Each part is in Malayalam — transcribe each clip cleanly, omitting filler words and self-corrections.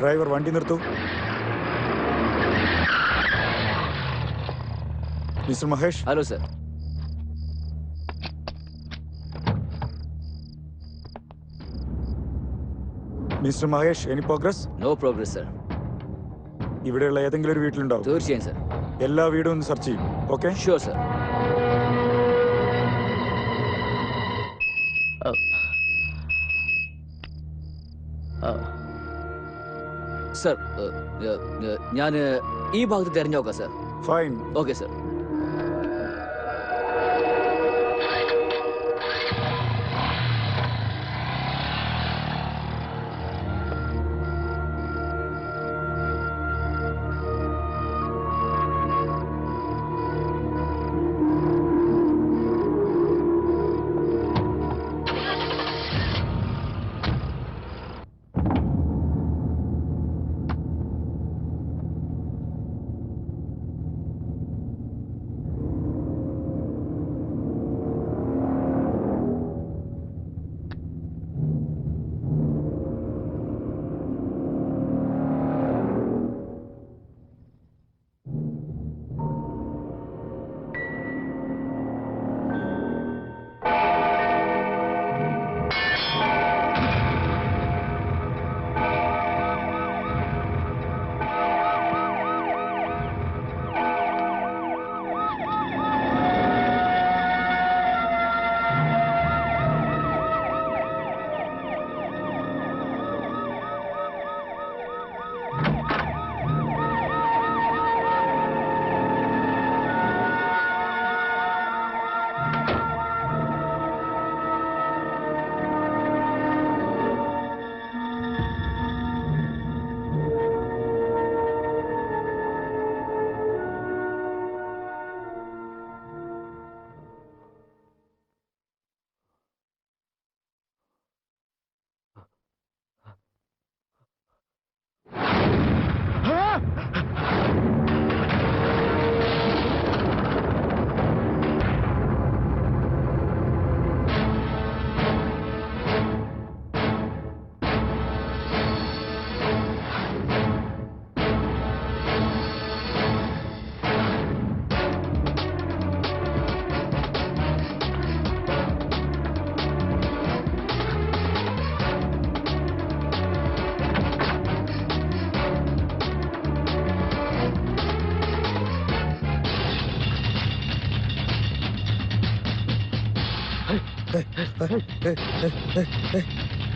ഡ്രൈവർ വണ്ടി നിർത്തൂ. Mister Mahesh. Hello sir. Mister Mahesh, any progress? No progress sir. ഇവിടെയുള്ള ഏതെങ്കിലും ഒരു വീട്ടിലുണ്ടാവും? തീർച്ചയായും സർ. എല്ലാ വീടും ഒന്ന് സെർച്ച് ചെയ്യും. ഓക്കെ? Sure sir. സർ, ഞാൻ ഈ ഭാഗത്ത് തിരഞ്ഞു നോക്കാം സർ. ഫൈൻ. Okay sir.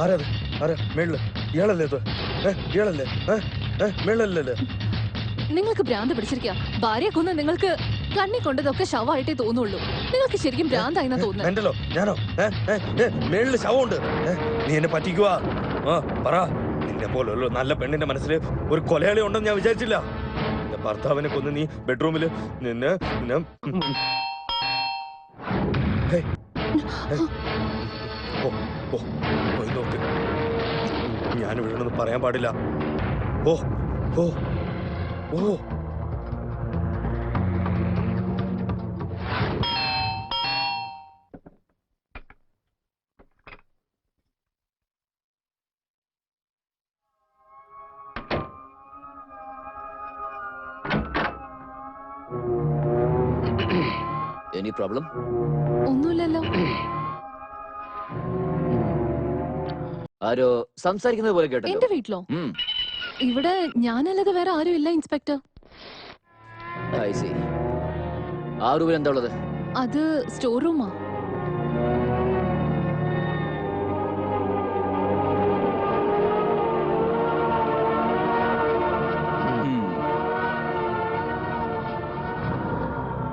ആരാ മേളില്? ഇയാളല്ലേ ഇത്? ഇയാളല്ലേ? മേളല്ലേ? നിങ്ങൾക്ക് ഭ്രാന്ത് പിടിച്ചിരിക്കുക. ഭാര്യയെ കൊന്ന് നിങ്ങൾക്ക് കണ്ണി കൊണ്ടതൊക്കെ ശവമായിട്ടേ തോന്നുള്ളൂ. നിങ്ങൾക്ക് ശരിക്കും ഭ്രാന്തായിന്നാ തോന്നുന്നത്. എന്തല്ലോ ഞാനോ? മേളില് ശവമുണ്ട്. നീ എന്നെ പറ്റിക്കുവാ? പറ. നിന്നെ പോലല്ലോ നല്ല പെണ്ണിന്റെ മനസ്സിൽ ഒരു കൊലയാളി ഉണ്ടെന്ന് ഞാൻ വിചാരിച്ചില്ല. എന്റെ ഭർത്താവിനെ കൊന്ന് നീ ബെഡ്റൂമില് നിന്നെ പോയി നോക്ക്. ഞാൻ വീണെന്ന് പറയാൻ പാടില്ല. ഓ ഓ ഓ എനി പ്രോബ്ലം? ഒന്നുമില്ലല്ലോ. ആരോ സംസാരിക്കുന്നത് പോലെ കേട്ടോ. എന്റെ വീട്ടിലോ? ഇവിടെ ഞാനല്ലാതെ വേറെ ആരും ഇല്ല ഇൻസ്പെക്ടർ. ആ റൂമിൽ എന്താ ഉള്ളത്? അത് സ്റ്റോർ റൂമാ.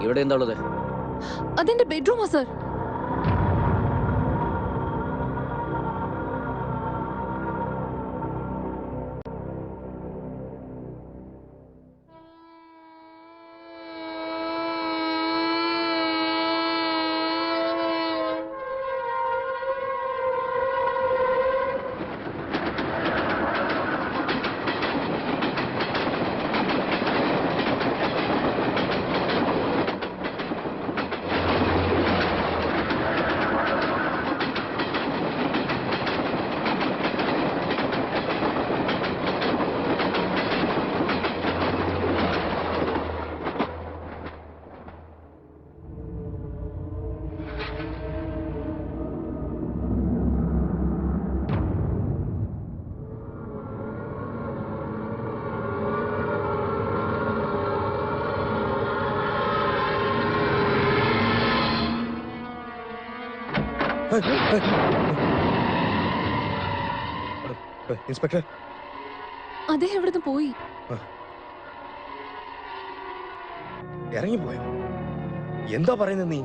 ഇവിടെ എന്താ ഉള്ളത്? അതെന്റെ ബെഡ്റൂമാ സർ. ഇൻസ്പെക്ടർ, അദ്ദേഹം എവിടുന്ന് പോയി? ഇറങ്ങിപ്പോയോ? എന്താ പറയുന്നത് നീ?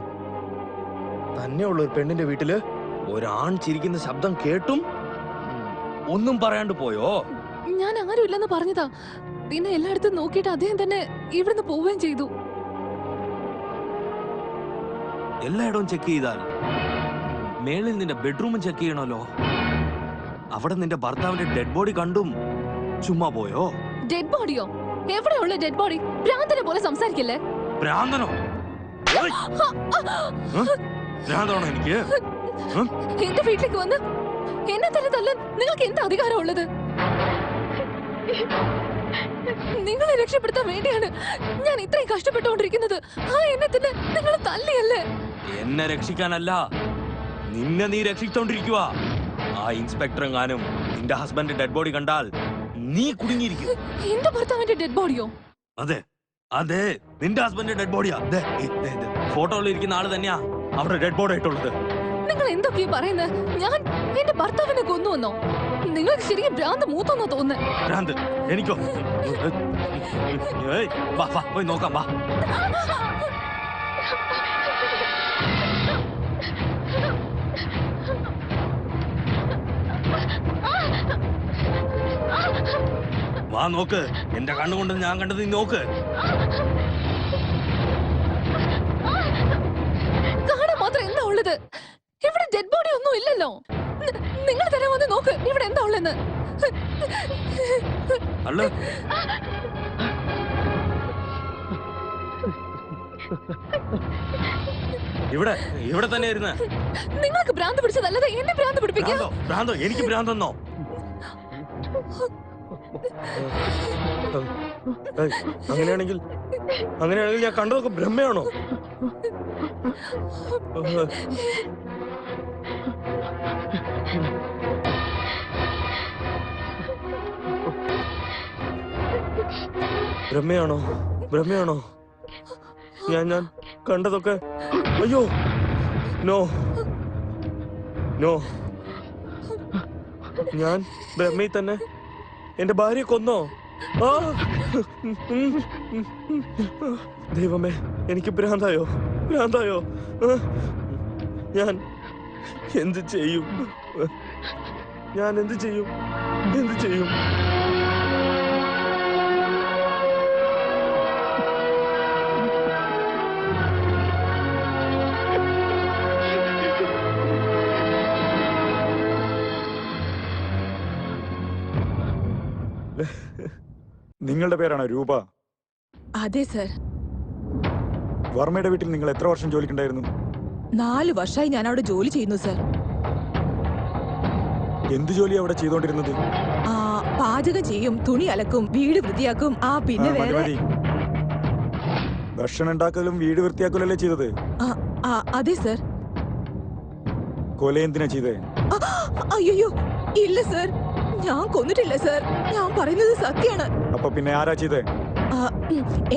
തന്നെയുള്ള ഒരു പെണ്ണിന്റെ വീട്ടില് ഒരാൺ ചിരിക്കുന്ന ശബ്ദം കേട്ടും ഒന്നും പറയാണ്ട് പോയോ? ഞാൻ ആരും ഇല്ലെന്ന് പറഞ്ഞതാ. പിന്നെ എല്ലായിടത്തും നോക്കിയിട്ട് അദ്ദേഹം തന്നെ ഇവിടുന്ന് പോവുകയും ചെയ്തു. എല്ലായിടവും ചെക്ക് ചെയ്താൽ മേളിൽ നിന്റെ ബെഡ്റൂമും ചെക്ക് ചെയ്യണമല്ലോ. അവിടെ നിന്റെ ഭർത്താവിന്റെ ഡെഡ് ബോഡി കണ്ടും ചുമ്മാ പോയോ? ഡെഡ് ബോഡിയോ? എവിടെയുള്ള ഡെഡ് ബോഡി? ഭ്രാന്തനെ പോലെ സംസാരിക്കല്ലേ. ഭ്രാന്തനോ? ഏയ്! ഭ്രാന്താണോ എനിക്ക്? എന്റെ വീട്ടിലേക്ക് വന്ന് എന്നെ തന്നെ തല്ലാൻ നിങ്ങൾക്ക് എന്താ അധികാരം ഉള്ളത്? നിങ്ങളെ രക്ഷപ്പെടുത്താൻ വേണ്ടിയാണ് ഞാൻ ഇത്രയും കഷ്ടപ്പെട്ടുകൊണ്ടിരിക്കുന്നത്. എന്നെ തന്നെ നിങ്ങൾ തല്ലിയല്ലേ? എന്നെ രക്ഷിക്കാനല്ല, നിന്നെ നീ രക്ഷിച്ചോണ്ടിരിക്കുക. ആ ഇൻസ്പെക്ടർ എങ്ങാനും നിന്റെ ഹസ്ബൻഡ് ഡെഡ് ബോഡി കണ്ടാൽ നീ കുടുങ്ങിയിരിക്കും. എന്റെ ഭർത്താവിന്റെ ഡെഡ് ബോഡിയോ? അതെ അതെ, നിന്റെ ഹസ്ബൻഡ് ഡെഡ് ബോഡിയാ. ഫോട്ടോയിൽ ഇരിക്കുന്ന ആള് തന്നെയാ അവിടെ ഡെഡ് ബോഡി ആയിട്ടുള്ളത്. നിങ്ങൾ എന്തൊക്കെയാ പറയുന്നത്? ഞാൻ എന്റെ ഭർത്താവിനെ കൊന്നുവന്നോ? നിങ്ങൾക്ക് ശരിക്കും ഭ്രാന്ത് മൂത്തോന്നോ തോന്നുന്നത്? ഭ്രാന്ത് എനിക്കോ? ഏയ്, വാ വാ പോയി നോക്കാം വാ. വാ നോക്ക്, എന്റെ കണ്ണുകൊണ്ട് ഞാൻ കണ്ടത് നീ നോക്ക്. കാണാൻ മാത്രം എന്താ ഉള്ളത്? ഇവിടെ ഡെഡ് ബോഡി ഒന്നും ഇല്ലല്ലോ. നിങ്ങൾ തന്നെ വന്ന് നോക്ക് ഇവിടെ എന്താ ഉള്ളെന്ന്. അല്ല, ഇവിടെ ഇവിടെ തന്നെ ഇരുന്ന്. നിങ്ങൾക്ക് ഭ്രാന്ത് പിടിച്ചതല്ലാതെ എന്നെ ഭ്രാന്ത് പിടിപ്പിക്കാം. ഭ്രാന്തോ? എനിക്ക് ഭ്രാന്തെന്നോ? അങ്ങനെയാണെങ്കിൽ ഞാൻ കണ്ടതൊക്കെ ഭ്രമയാണോ? ഭ്രമയാണോ? ഞാൻ കണ്ടതൊക്കെ? അയ്യോ, നോ, ഞാൻ ഭ്രമയിൽ തന്നെ എന്റെ ഭാര്യയെ കൊന്നോ? ആ! ദൈവമേ, എനിക്ക് ഭ്രാന്തായോ? ഞാൻ എന്ത് ചെയ്യും? നിങ്ങളുടെ പേരാണോ രൂപ? അതെ സർ. വർമ്മയുടെ വീട്ടിൽ നിങ്ങൾ എത്ര വർഷം ജോലിക്കുണ്ടായിരുന്നു? 4 വർഷമായി ഞാൻ അവിടെ ജോലി ചെയ്യുന്നു സർ. എന്ത് ജോലിയാ അവിടെ ചെയ്തോണ്ടിരുന്നത്? പാചകം ചെയ്യും, തുണി അലക്കും, വീട് വൃത്തിയാക്കും. പിന്നെ മതി, വേറെ. മതി. ഭക്ഷണം ഉണ്ടാക്കലും വീട് വൃത്തിയാക്കലല്ലേ ചെയ്തത്? അതെ സർ. കൊല എന്തിനാ ചെയ്തേ? അയ്യോ ഇല്ല സർ, ഞാൻ കൊന്നിട്ടില്ല സർ. ഞാൻ പറയുന്നത് സത്യമാണ്. അപ്പൊ പിന്നെ ആരാ ചെയ്തേ?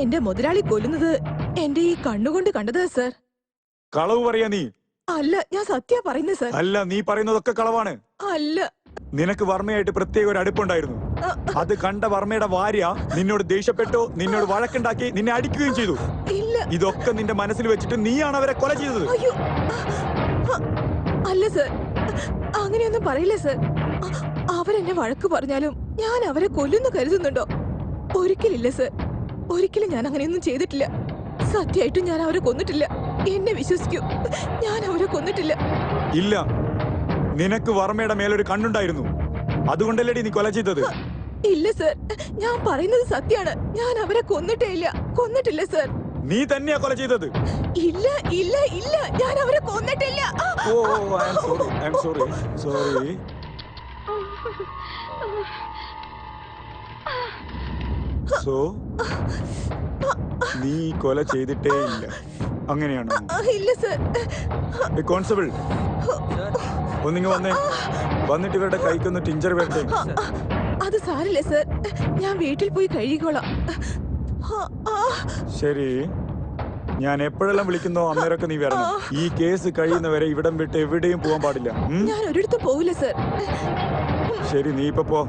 എന്റെ മുതലാളി കൊല്ലുന്നത് എന്റെ ഈ കണ്ണുകൊണ്ട് കണ്ടതാ സർ. കളവ് പറയാ നീ? അല്ല, ഞാൻ സത്യ പറയുന്നത് സർ. അല്ല, നീ പറയുന്നതൊക്കെ കളവാണ്. അല്ല, നിനക്ക് വർമ്മയായിട്ട് പ്രത്യേക ഒരു അടുപ്പുണ്ടായിരുന്നു. അത് കണ്ട വർമ്മയുടെ ഭാര്യ നിന്നോട് ദേഷ്യപ്പെട്ടു, നിന്നോട് വഴക്കുണ്ടാക്കി, നിന്നെ അടിക്കുകയും ചെയ്തു. ഇല്ല. ഇതൊക്കെ നിന്റെ മനസ്സിൽ വെച്ചിട്ട് നീയാണ് അവരെ കൊല ചെയ്തത്. അയ്യോ, അല്ല സർ, അങ്ങനെയൊന്നും പറയില്ല സർ. അവരെന്നെ വഴക്ക് പറഞ്ഞാലും ഞാൻ അവരെ കൊല്ലുന്നു കരുതുന്നുണ്ടോ? ഒരിക്കലില്ല സർ, ഒരിക്കലും ഞാൻ അങ്ങനെയൊന്നും ചെയ്തിട്ടില്ല. സത്യമായിട്ടും ഞാൻ അവരെ കൊന്നിട്ടില്ല. എന്നെ വിശ്വസിക്കൂ, ഞാൻ അവരെ കൊന്നിട്ടില്ല. ഇല്ല, നിനക്ക് വർമ്മയുടെ മേലൊരു കണ്ണുണ്ടായിരുന്നു. അതുകൊണ്ടല്ലേ നീ കൊല ചെയ്തത്? ഇല്ല സർ, ഞാൻ പറയുന്നത് സത്യമാണ്. ഞാൻ അവരെ കൊന്നിട്ടില്ല സർ. നീ തന്നെയാ കൊല ചെയ്തത്? ഇല്ല ഇല്ല ഇല്ല, ഞാൻ അവരെ കൊന്നിട്ടില്ല. ഓ, ഐ ആം സോറി. സോ നീ കൊല ചെയ്തിട്ടേ ഇല്ല, അങ്ങനെയാണോ? ഇല്ല സർ. കോൺസ്റ്റബിൾ, ഒന്നിങ്ങ് വന്നിട്ട് ഇവരുടെ കൈക്കൊന്ന് ടിഞ്ചർ വരട്ടെ. അത് സാരില്ല സർ, ഞാൻ വീട്ടിൽ പോയി കഴുകിക്കോളാം. ശരി, ഞാൻ എപ്പോഴെല്ലാം വിളിക്കുന്നോ അന്നേരമൊക്കെ നീ വരണം. ഈ കേസ് കഴിയുന്നവരെ ഇവിടം വിട്ട് എവിടെയും പോകാൻ പാടില്ല. ഞാൻ ഒരിടത്തും പോവില്ല സർ. ശരി, നീ ഇപ്പൊ പോ.